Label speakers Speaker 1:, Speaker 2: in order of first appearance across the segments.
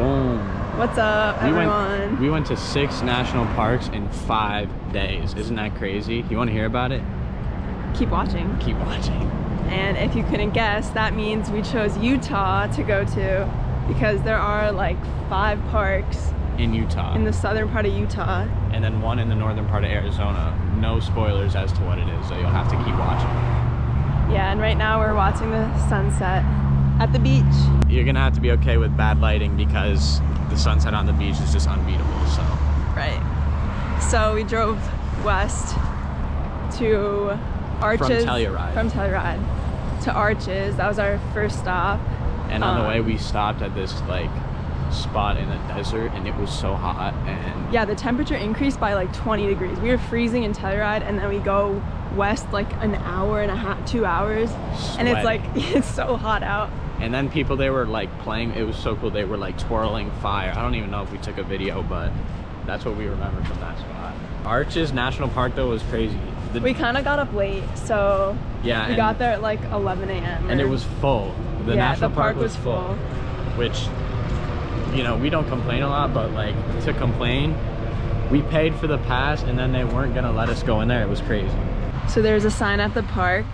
Speaker 1: Boom.
Speaker 2: What's up, everyone?
Speaker 1: We went to 6 national parks in 5 days. Isn't that crazy? You want to hear about it?
Speaker 2: Keep watching.
Speaker 1: Keep watching.
Speaker 2: And if you couldn't guess, that means we chose Utah to go to because there are like 5 parks
Speaker 1: in Utah.
Speaker 2: In the southern part of Utah.
Speaker 1: And then 1 in the northern part of Arizona. No spoilers as to what it is, so you'll have to keep watching.
Speaker 2: Yeah, and right now we're watching the sunset at the beach.
Speaker 1: You're gonna have to be okay with bad lighting because the sunset on the beach is just unbeatable, so.
Speaker 2: Right. So we drove west to Arches. From Telluride to Arches. That was our first stop.
Speaker 1: And on the way we stopped at this like spot in the desert and it was so hot, and
Speaker 2: yeah, the temperature increased by like 20 degrees. We were freezing in Telluride and then we go west like an hour and a half, 2 hours, and it's like it's so hot out. And
Speaker 1: then people, they were like playing, it was so cool, they were like twirling fire. I don't even know if we took a video, but that's what we remember from that spot. Arches National Park though was crazy.
Speaker 2: We kind of got up late, so
Speaker 1: yeah,
Speaker 2: we got there at like 11 a.m.
Speaker 1: and it was full. The national park was full, which, you know, we don't complain a lot, but like to complain, we paid for the pass and then they weren't gonna let us go in there. It was crazy.
Speaker 2: So there's a sign at the park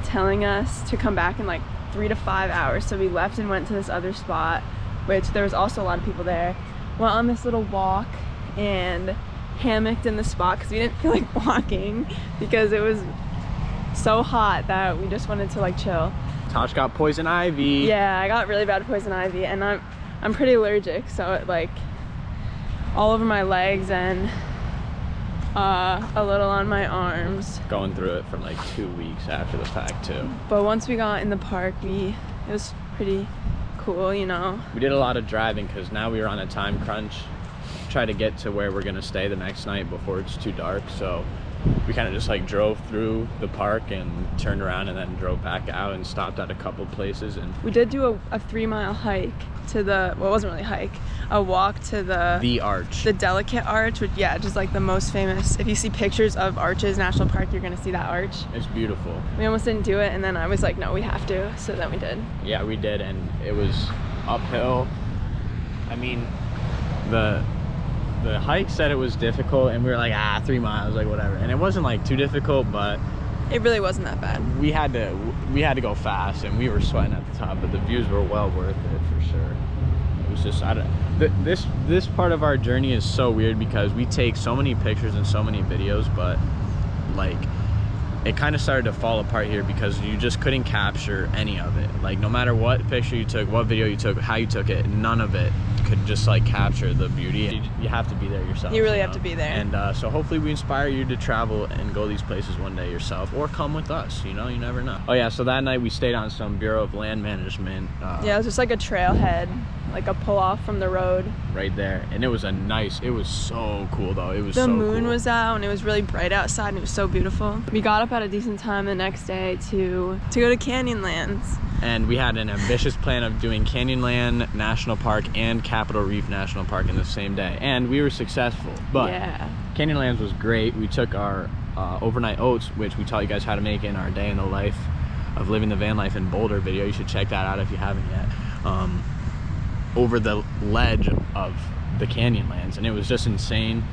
Speaker 2: telling us to come back in like 3 to 5 hours. So we left and went to this other spot, which there was also a lot of people there. Went on this little walk and hammocked in the spot because we didn't feel like walking because it was so hot that we just wanted to like chill.
Speaker 1: Tash got poison ivy.
Speaker 2: Yeah, I got really bad poison ivy, and I'm pretty allergic, so it like all over my legs and a little on my arms.
Speaker 1: Going through it for like 2 weeks after the fact too.
Speaker 2: But once we got in the park, it was pretty cool, you know.
Speaker 1: We did a lot of driving because now we were on a time crunch. Try to get to where we're gonna stay the next night before it's too dark, so we kind of just like drove through the park and turned around and then drove back out and stopped at a couple places. And
Speaker 2: we did do a 3-mile hike to the, well, it wasn't really a hike, a walk to the
Speaker 1: arch,
Speaker 2: the Delicate Arch, which, yeah, just like the most famous. If you see pictures of Arches National Park, you're gonna see that arch.
Speaker 1: It's beautiful.
Speaker 2: We almost didn't do it, and then I was like, no, we have to, so then we did.
Speaker 1: Yeah, we did, and it was uphill. I mean, the hike said it was difficult, and we were like, 3 miles, like whatever, and it wasn't like too difficult, but
Speaker 2: it really wasn't that bad.
Speaker 1: We had to go fast, and we were sweating at the top, but the views were well worth it for sure. It was just, this part of our journey is so weird because we take so many pictures and so many videos, but like it kind of started to fall apart here because you just couldn't capture any of it. Like no matter what picture you took, what video you took, how you took it, none of it could just like capture the beauty. You have to be there yourself.
Speaker 2: You really have to be there.
Speaker 1: And so hopefully we inspire you to travel and go these places one day yourself, or come with us, you know, you never know. Oh yeah, so that night we stayed on some Bureau of Land Management.
Speaker 2: Yeah, it was just like a trailhead, like a pull off from the road.
Speaker 1: Right there, and it was so cool though. It was so cool.
Speaker 2: The moon was out and it was really bright outside and it was so beautiful. We got up at a decent time the next day to go to Canyonlands. And
Speaker 1: we had an ambitious plan of doing Canyonland National Park and Capitol Reef National Park in the same day, and we were successful. But yeah, Canyonlands was great. We took our overnight oats, which we taught you guys how to make in our day in the life of living the van life in Boulder video. You should check that out if you haven't yet. Over the ledge of the Canyonlands, and it was just insane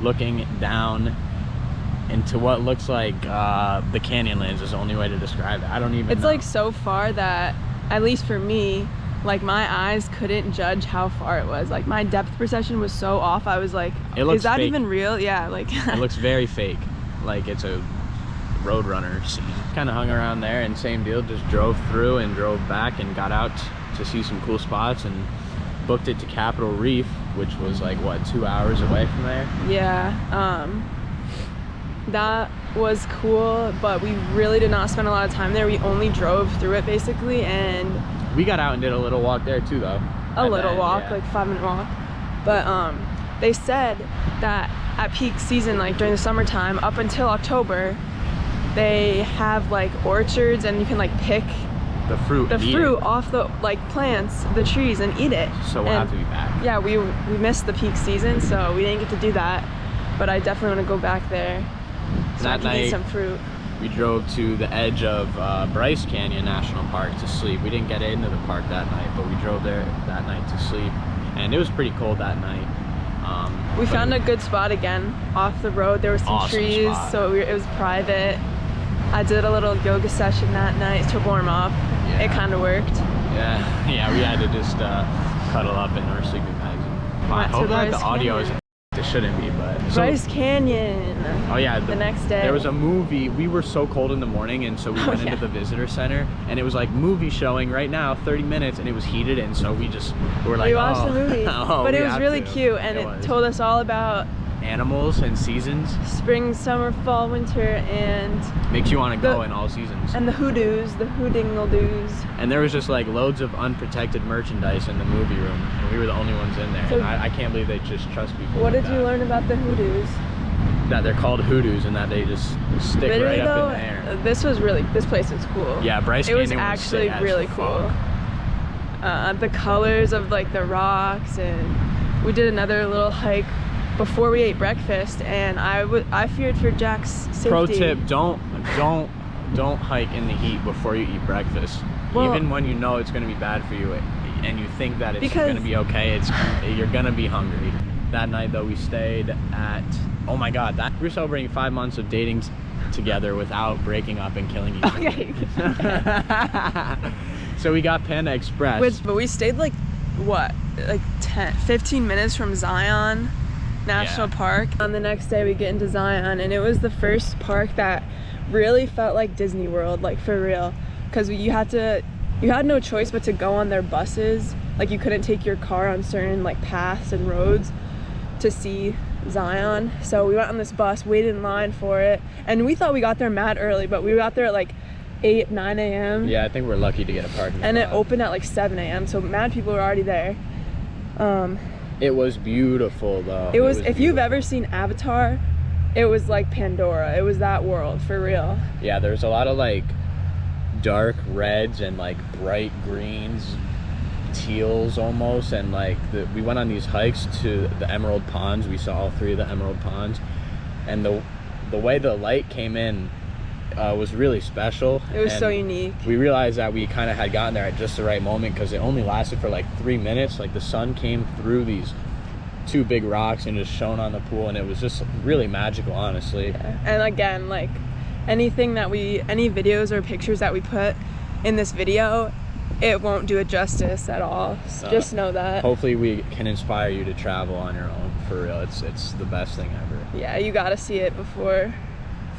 Speaker 1: looking down into what looks like the Canyonlands is the only way to describe it. I don't even know. It's
Speaker 2: like so far that, at least for me, like my eyes couldn't judge how far it was. Like my depth perception was so off. I was like, is that fake. Even real? Yeah, like
Speaker 1: it looks very fake, like it's a Roadrunner scene. Kind of hung around there and same deal, just drove through and drove back and got out to see some cool spots and booked it to Capitol Reef, which was like what, 2 hours away from there.
Speaker 2: Yeah, that was cool, but we really did not spend a lot of time there. We only drove through it basically, and
Speaker 1: we got out and did a little walk there too though.
Speaker 2: A little walk, yeah. Like 5-minute walk. But they said that at peak season, like during the summertime up until October, they have like orchards and you can like pick
Speaker 1: the fruit
Speaker 2: off the like plants, the trees, and eat it.
Speaker 1: So we'll have to be back.
Speaker 2: Yeah, we missed the peak season, so we didn't get to do that, but I definitely want to go back there so I can eat some fruit.
Speaker 1: we drove to the edge of Bryce Canyon National Park to sleep. We didn't get into the park that night, but we drove there that night to sleep, and it was pretty cold that night.
Speaker 2: We found a good spot again off the road. There were some
Speaker 1: awesome
Speaker 2: trees,
Speaker 1: spot.
Speaker 2: so it was private. I did a little yoga session that night to warm up.
Speaker 1: Yeah.
Speaker 2: It kind of worked.
Speaker 1: Yeah, we had to just cuddle up in our sleeping bags. I hope that the audio is. It shouldn't be, but
Speaker 2: Bryce Canyon.
Speaker 1: Oh yeah,
Speaker 2: the next day
Speaker 1: there was a movie. We were so cold in the morning, and so we went into the visitor center, and it was like movie showing right now, 30 minutes, and it was heated, and so we were like,
Speaker 2: we watched the movie. But it was really cute, and it told us all about
Speaker 1: animals and seasons,
Speaker 2: spring, summer, fall, winter, and
Speaker 1: makes you want to go in all seasons.
Speaker 2: And the hoodoos, the hoodingle-doos.
Speaker 1: And there was just like loads of unprotected merchandise in the movie room, and we were the only ones in there. So, and I can't believe they just trust people.
Speaker 2: What did you learn about the hoodoos?
Speaker 1: That they're called hoodoos, and that they just stick
Speaker 2: literally,
Speaker 1: right up in the air.
Speaker 2: This place is cool.
Speaker 1: Yeah, Bryce Canyon
Speaker 2: was actually really cool. The colors of like the rocks, and we did another little hike before we ate breakfast, and I feared for Jack's safety.
Speaker 1: Pro tip: don't hike in the heat before you eat breakfast. Well, even when you know it's going to be bad for you, and you think that it's going to be okay, you're going to be hungry. That night though, we stayed at, oh my god, we were celebrating 5 months of dating together without breaking up and killing each other. Okay. So we got Panda Express.
Speaker 2: But we stayed like 15 minutes from Zion National Park. On the next day we get into Zion, and it was the first park that really felt like Disney World, like for real, because you had no choice but to go on their buses. Like you couldn't take your car on certain like paths and roads to see Zion. So we went on this bus, waited in line for it, and we thought we got there mad early, but we got there at like 9 a.m.
Speaker 1: Yeah, I think we're lucky to get a parking spot.
Speaker 2: And it opened at like 7 a.m. so mad people were already there.
Speaker 1: It was beautiful though.
Speaker 2: It was if you've ever seen Avatar, it was like Pandora. It was that world for real.
Speaker 1: Yeah, there's a lot of like dark reds and like bright greens, teals almost, and like we went on these hikes to the Emerald Ponds. We saw all 3 of the Emerald Ponds, and the way the light came in was really special.
Speaker 2: It was so unique.
Speaker 1: We realized that we kind of had gotten there at just the right moment, because it only lasted for like 3 minutes. Like the sun came through these 2 big rocks and just shone on the pool, and it was just really magical, honestly.
Speaker 2: Yeah. And again, like any videos or pictures that we put in this video, it won't do it justice at all. Just know that.
Speaker 1: Hopefully we can inspire you to travel on your own, for real. It's the best thing ever.
Speaker 2: Yeah, you gotta see it before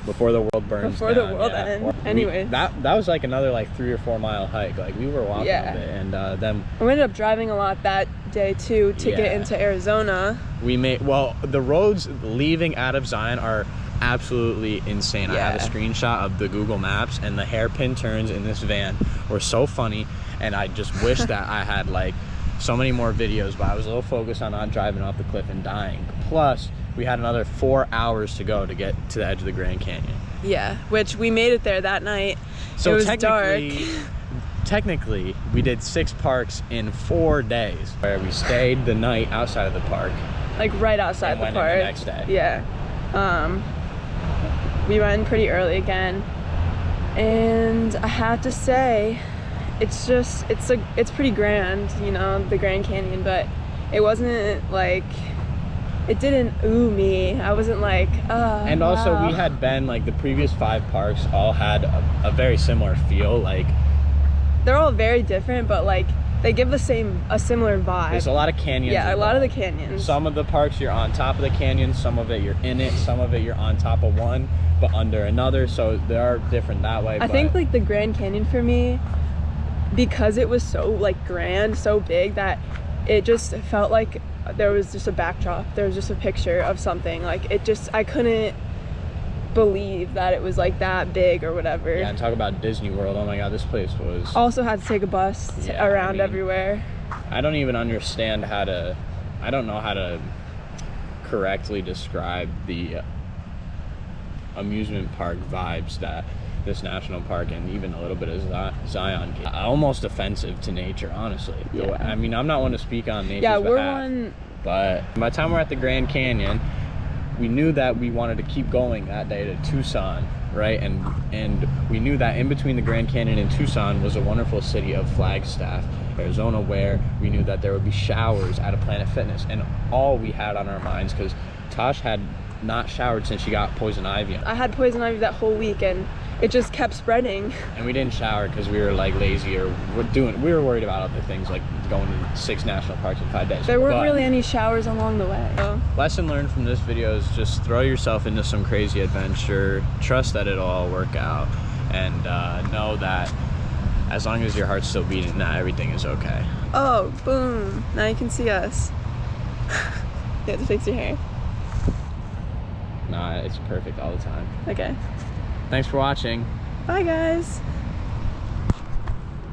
Speaker 1: the world burns
Speaker 2: before
Speaker 1: down.
Speaker 2: the world ends. Anyway,
Speaker 1: that was like another like 3 or 4 mile hike. Like we were walking a bit, and then
Speaker 2: we ended up driving a lot that day too to get into Arizona.
Speaker 1: The roads leaving out of Zion are absolutely insane. I have a screenshot of the Google Maps, and the hairpin turns in this van were so funny, and I just wish that I had like so many more videos, but I was a little focused on not driving off the cliff and dying. Plus we had another 4 hours to go to get to the edge of the Grand Canyon. Yeah,
Speaker 2: which we made it there that night.
Speaker 1: So
Speaker 2: it was dark.
Speaker 1: Technically, we did 6 parks in 4 days, where we stayed the night outside of the park.
Speaker 2: Like right outside the park.
Speaker 1: The next day.
Speaker 2: Yeah. We went pretty early again, and I have to say, it's pretty grand, you know, the Grand Canyon, but it wasn't like, it didn't ooh me. I wasn't like,
Speaker 1: and also we had been, like the previous 5 parks all had a very similar feel. Like
Speaker 2: they're all very different, but like they give a similar vibe.
Speaker 1: There's a lot of canyons.
Speaker 2: Yeah, a lot of the canyons.
Speaker 1: Some of the parks you're on top of the canyon, some of it you're in it, some of it you're on top of one but under another, so they are different that way.
Speaker 2: I think like the Grand Canyon for me, because it was so like grand, so big, that it just felt like there was just a backdrop, there was just a picture of something. Like I couldn't believe that it was like that big or whatever.
Speaker 1: Yeah, and talk about Disney World. Oh my god, this place was...
Speaker 2: Also had to take a bus around everywhere.
Speaker 1: I don't even understand I don't know how to correctly describe the amusement park vibes that this national park and even a little bit of Zion gave. Almost offensive to nature, honestly. Yeah. I mean, I'm not one to speak on nature's behalf, but by the time we're at the Grand Canyon, we knew that we wanted to keep going that day to Tucson, right? And we knew that in between the Grand Canyon and Tucson was a wonderful city of Flagstaff, Arizona, where we knew that there would be showers at a Planet Fitness. And all we had on our minds, because Tash had not showered since she got poison ivy.
Speaker 2: I had poison ivy that whole week, and it just kept spreading.
Speaker 1: And we didn't shower because we were like lazy, or we were worried about other things like going to 6 national parks in 5 days.
Speaker 2: There weren't really any showers along the way. So.
Speaker 1: Lesson learned from this video is just throw yourself into some crazy adventure, trust that it'll all work out, and know that as long as your heart's still beating, everything is okay.
Speaker 2: Oh, boom. Now you can see us. You have to fix your hair.
Speaker 1: Nah, it's perfect all the time.
Speaker 2: Okay.
Speaker 1: Thanks for watching.
Speaker 2: Bye, guys.